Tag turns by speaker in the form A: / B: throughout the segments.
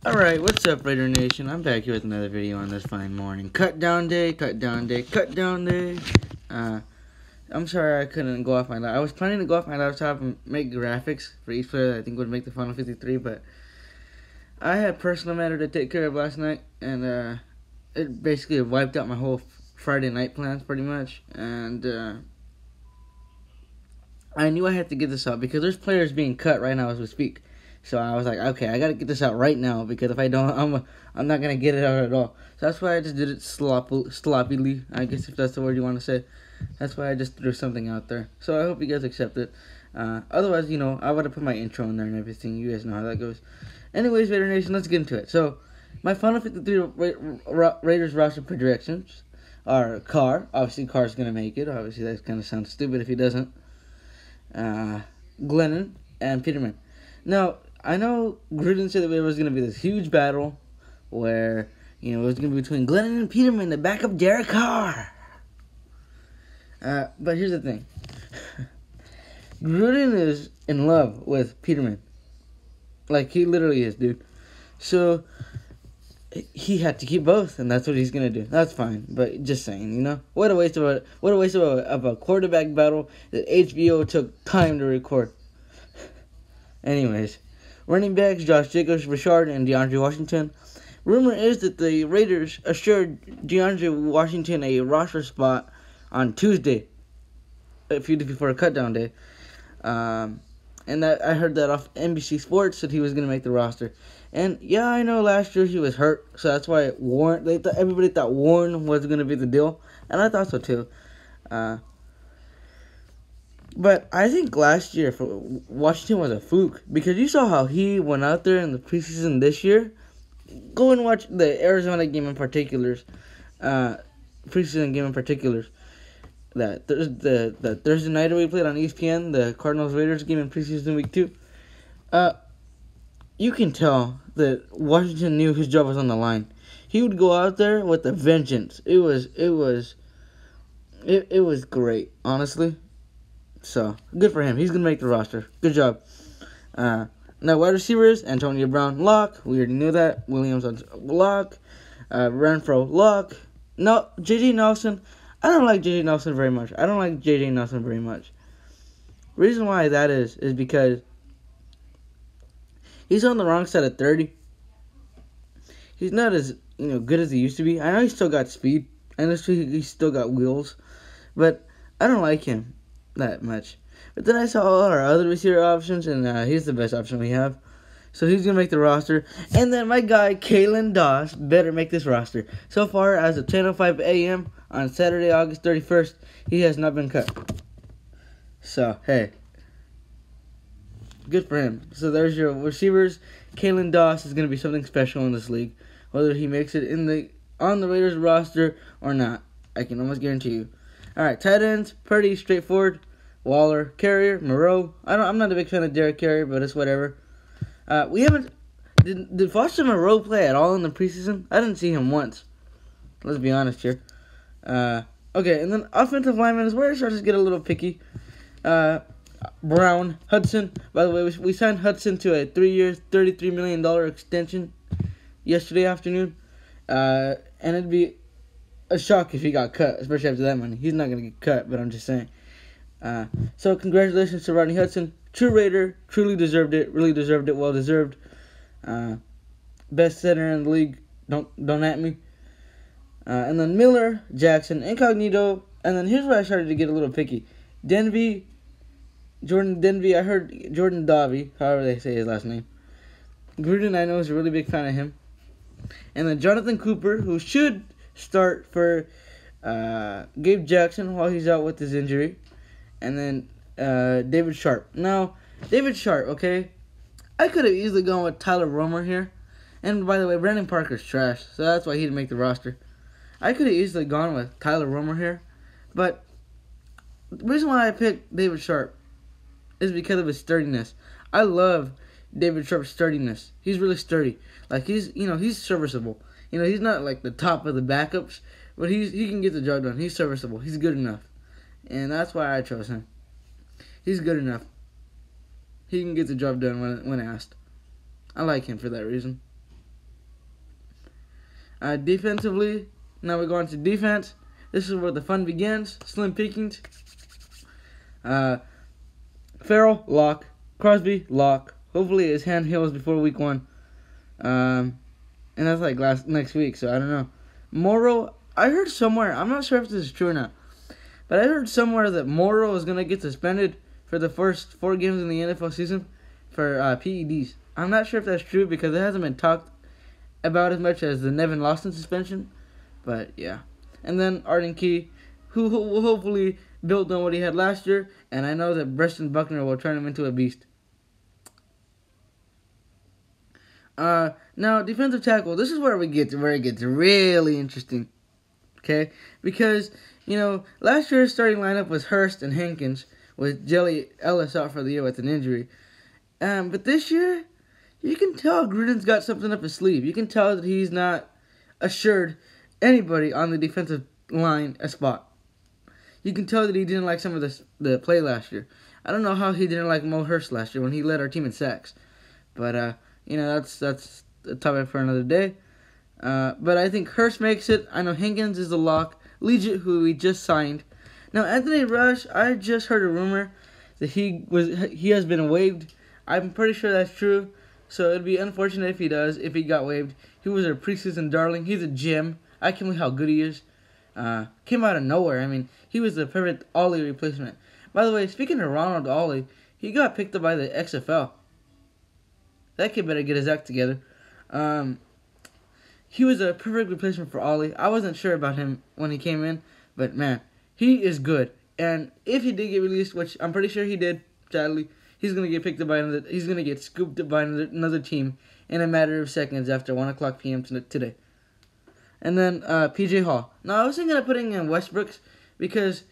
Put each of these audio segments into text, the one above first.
A: Alright, what's up, Raider Nation? I'm back here with another video on this fine morning. Cut down day. I'm sorry I couldn't go off my laptop. I was planning to go off my laptop and make graphics for each player that I think would make the Final 53, but I had personal matter to take care of last night, and it basically wiped out my whole Friday night plans pretty much, and I knew I had to get this out because there's players being cut right now as we speak. So I was like, okay, I gotta get this out right now because if I don't, I'm not gonna get it out at all. So that's why I just did it sloppily, I guess, if that's the word you want to say. That's why I just threw something out there. So I hope you guys accept it. Otherwise, I would have put my intro in there and everything. You guys know how that goes. Anyways, Raider Nation, let's get into it. So my Final 53 Raiders roster projections are Carr. Obviously, Carr's gonna make it. Obviously, that kind of sounds stupid if he doesn't. Glennon and Peterman. Now, I know Gruden said that there was going to be this huge battle where, it was going to be between Glennon and Peterman to back up Derek Carr. But here's the thing. Gruden is in love with Peterman. Like, he literally is, dude. So, he had to keep both, and that's what he's going to do. That's fine, but just saying, What a waste of a quarterback battle that HBO took time to record. Anyways, running backs Josh Jacobs, Richard, and DeAndre Washington. Rumor is that the Raiders assured DeAndre Washington a roster spot on Tuesday, a few days before a cutdown day. And that I heard that off NBC Sports that he was going to make the roster. And yeah, I know last year he was hurt, so that's why everybody thought Warren was going to be the deal, and I thought so too. But I think last year for Washington was a fluke because you saw how he went out there in the preseason this year. Go and watch the Arizona game in particulars, preseason game in particulars. That the Thursday nighter we played on ESPN, the Cardinals Raiders game in preseason week 2. You can tell that Washington knew his job was on the line. He would go out there with a vengeance. It was great, honestly. So, good for him. He's going to make the roster. Good job. Now, wide receivers, Antonio Brown, lock. We already knew that. Williams, lock. Renfro, lock. No, J.J. Nelson. I don't like J.J. Nelson very much. Reason why that is because he's on the wrong side of 30. He's not as, good as he used to be. I know he's still got speed. I know he's still got wheels. But I don't like him that much. But then I saw all our other receiver options, and he's the best option we have. So he's going to make the roster. And then my guy, Kalen Doss, better make this roster. So far, as of 10:05 a.m. on Saturday, August 31st, he has not been cut. So, hey. Good for him. So there's your receivers. Kalen Doss is going to be something special in this league. Whether he makes it on the Raiders roster or not. I can almost guarantee you. Alright, tight ends, pretty straightforward. Waller, Carrier, Moreau. I'm not a big fan of Derek Carrier, but it's whatever. Did Foster Moreau play at all in the preseason? I didn't see him once. Let's be honest here. Okay, and then offensive linemen is where it starts to get a little picky. Brown, Hudson. By the way, we signed Hudson to a 3-year, $33 million extension yesterday afternoon. And it'd be a shock if he got cut, especially after that money. He's not going to get cut, but I'm just saying. So congratulations to Rodney Hudson. True Raider, truly deserved it, really deserved it, well deserved. Best center in the league, don't at me. And then Miller, Jackson, Incognito, and then here's where I started to get a little picky. Jordan Denby, I heard Jordan Davi, however they say his last name. Gruden, I know, is a really big fan of him. And then Jonathan Cooper, who should start for Gabe Jackson while he's out with his injury. And then David Sharp. Now, David Sharp, okay? I could have easily gone with Tyler Romer here. And by the way, Brandon Parker's trash, so that's why he didn't make the roster. I could have easily gone with Tyler Romer here. But the reason why I picked David Sharp is because of his sturdiness. I love David Sharp's sturdiness. He's really sturdy. Like, he's serviceable. He's not like the top of the backups, but he can get the job done. He's serviceable. He's good enough. And that's why I chose him. He's good enough. He can get the job done when asked. I like him for that reason. Defensively, now we're going to defense. This is where the fun begins. Slim pickings. Farrell, lock. Crosby, lock. Hopefully his hand heals before week 1. And that's like next week, so I don't know. Morrow, I heard somewhere, I'm not sure if this is true or not, but I heard somewhere that Morrow is going to get suspended for the first 4 games in the NFL season for PEDs. I'm not sure if that's true because it hasn't been talked about as much as the Nevin Lawson suspension, but yeah. And then Arden Key, who will hopefully build on what he had last year, and I know that Preston Buckner will turn him into a beast. Now defensive tackle. This is where it gets really interesting. Okay, because last year's starting lineup was Hurst and Hankins, with Jelly Ellis out for the year with an injury. But this year, you can tell Gruden's got something up his sleeve. You can tell that he's not assured anybody on the defensive line a spot. You can tell that he didn't like some of the play last year. I don't know how he didn't like Mo Hurst last year when he led our team in sacks. But, that's a topic for another day. But I think Hurst makes it. I know Hankins is the lock. Legit, who we just signed. Now, Anthony Rush, I just heard a rumor that he has been waived. I'm pretty sure that's true. So it'd be unfortunate if he got waived. He was our preseason darling. He's a gem. I can't believe how good he is. Came out of nowhere. I mean, he was the perfect Ollie replacement. By the way, speaking of Ronald Ollie, he got picked up by the XFL. That kid better get his act together. He was a perfect replacement for Ollie. I wasn't sure about him when he came in, but man, he is good. And if he did get released, which I'm pretty sure he did, sadly, he's gonna get picked up by another. He's gonna get scooped up by another team in a matter of seconds after 1:00 p.m. today. And then PJ Hall. Now I was thinking of putting in Westbrooks because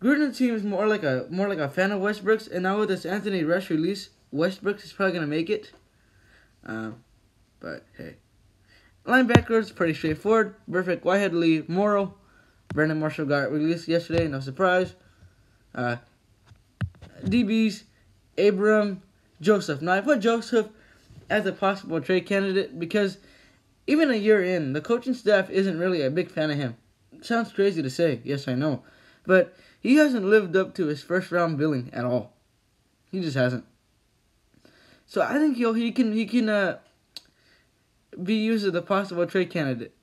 A: Gruden seems more like a fan of Westbrooks, and now with this Anthony Rush release, Westbrooks is probably gonna make it. But hey. Linebackers, pretty straightforward. Perfect. Whitehead, Lee, Morrow. Brandon Marshall got released yesterday, no surprise. DBs, Abram, Joseph. Now, I put Joseph as a possible trade candidate because even a year in, the coaching staff isn't really a big fan of him. It sounds crazy to say, yes, I know. But he hasn't lived up to his first-round billing at all. He just hasn't. So I think he can be used as a possible trade candidate.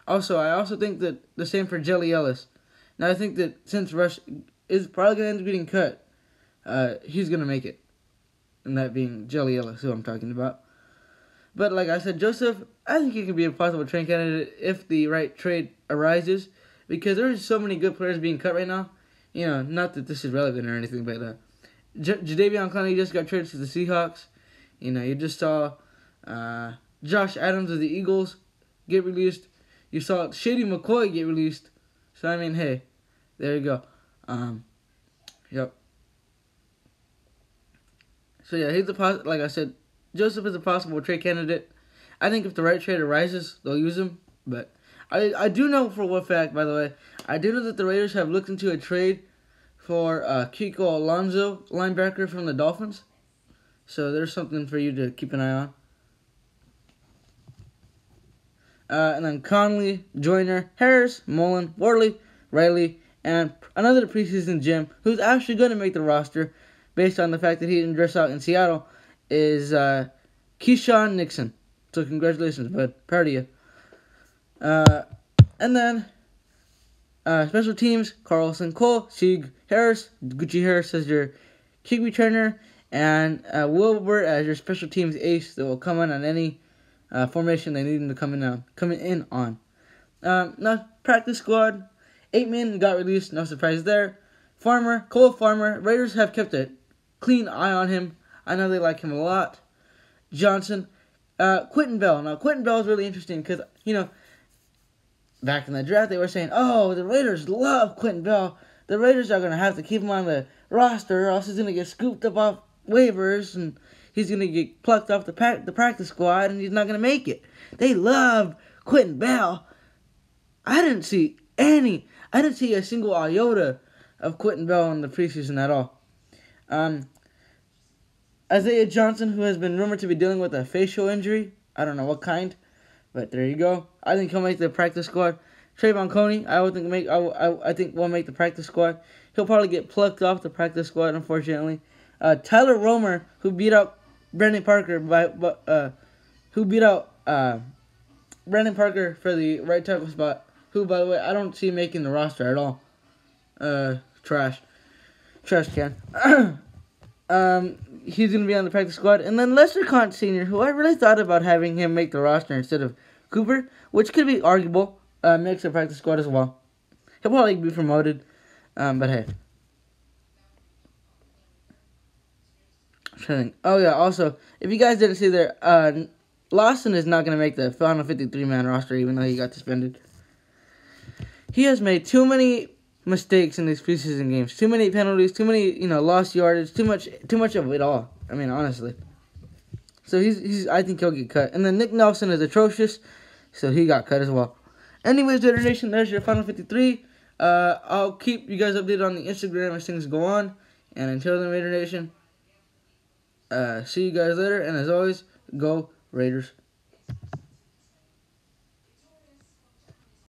A: Also, I also think that the same for Jelly Ellis. Now, I think that since Rush is probably going to end up getting cut, he's going to make it. And that being Jelly Ellis, who I'm talking about. But like I said, Joseph, I think he could be a possible trade candidate if the right trade arises. Because there's so many good players being cut right now. Not that this is relevant or anything, but Jadeveon Clowney just got traded to the Seahawks. You just saw Josh Adams of the Eagles get released. You saw Shady McCoy get released. So, I mean, hey, there you go. Yep. So, yeah, like I said, Joseph is a possible trade candidate. I think if the right trade arises, they'll use him. But I do know for one fact, by the way, I do know that the Raiders have looked into a trade for Kiko Alonso, linebacker from the Dolphins. So there's something for you to keep an eye on. And then Conley, Joyner, Harris, Mullen, Worley, Riley, and another preseason gem who's actually going to make the roster based on the fact that he didn't dress out in Seattle is Keyshawn Nixon. So congratulations, bud. Proud of you. And then special teams, Carlson Cole, Sieg Harris, Gucci Harris as your kick returner, and Wilbur as your special teams ace that will come in on any formation they need him to come in on. Now, practice squad, 8 men got released, no surprise there. Cole Farmer, Raiders have kept a clean eye on him. I know they like him a lot. Johnson, Quentin Bell. Now, Quentin Bell is really interesting because, back in the draft they were saying, oh, the Raiders love Quentin Bell. The Raiders are going to have to keep him on the roster or else he's going to get scooped up off waivers and he's going to get plucked off the practice squad and he's not going to make it. They love Quentin Bell. I didn't see a single iota of Quentin Bell in the preseason at all. Isaiah Johnson, who has been rumored to be dealing with a facial injury, I don't know what kind, but there you go. I think he'll make the practice squad. Trayvon Coney, I think will make the practice squad. He'll probably get plucked off the practice squad, unfortunately. Tyler Romer, who beat out Brandon Parker Brandon Parker for the right tackle spot. Who, by the way, I don't see making the roster at all. Trash can. He's gonna be on the practice squad, and then Lester Cont Sr., who I really thought about having him make the roster instead of Cooper, which could be arguable. Makes the practice squad as well. He'll probably be promoted, but hey. Oh yeah. Also, if you guys didn't see there, Lawson is not gonna make the final 53-man roster, even though he got suspended. He has made too many mistakes in these preseason games. Too many penalties. Too many, lost yardage. Too much of it all. I mean, honestly. So I think he'll get cut. And then Nick Nelson is atrocious, so he got cut as well. Anyways, Raider Nation, there's your final 53. I'll keep you guys updated on the Instagram as things go on. And until then, Raider Nation, see you guys later. And as always, go Raiders.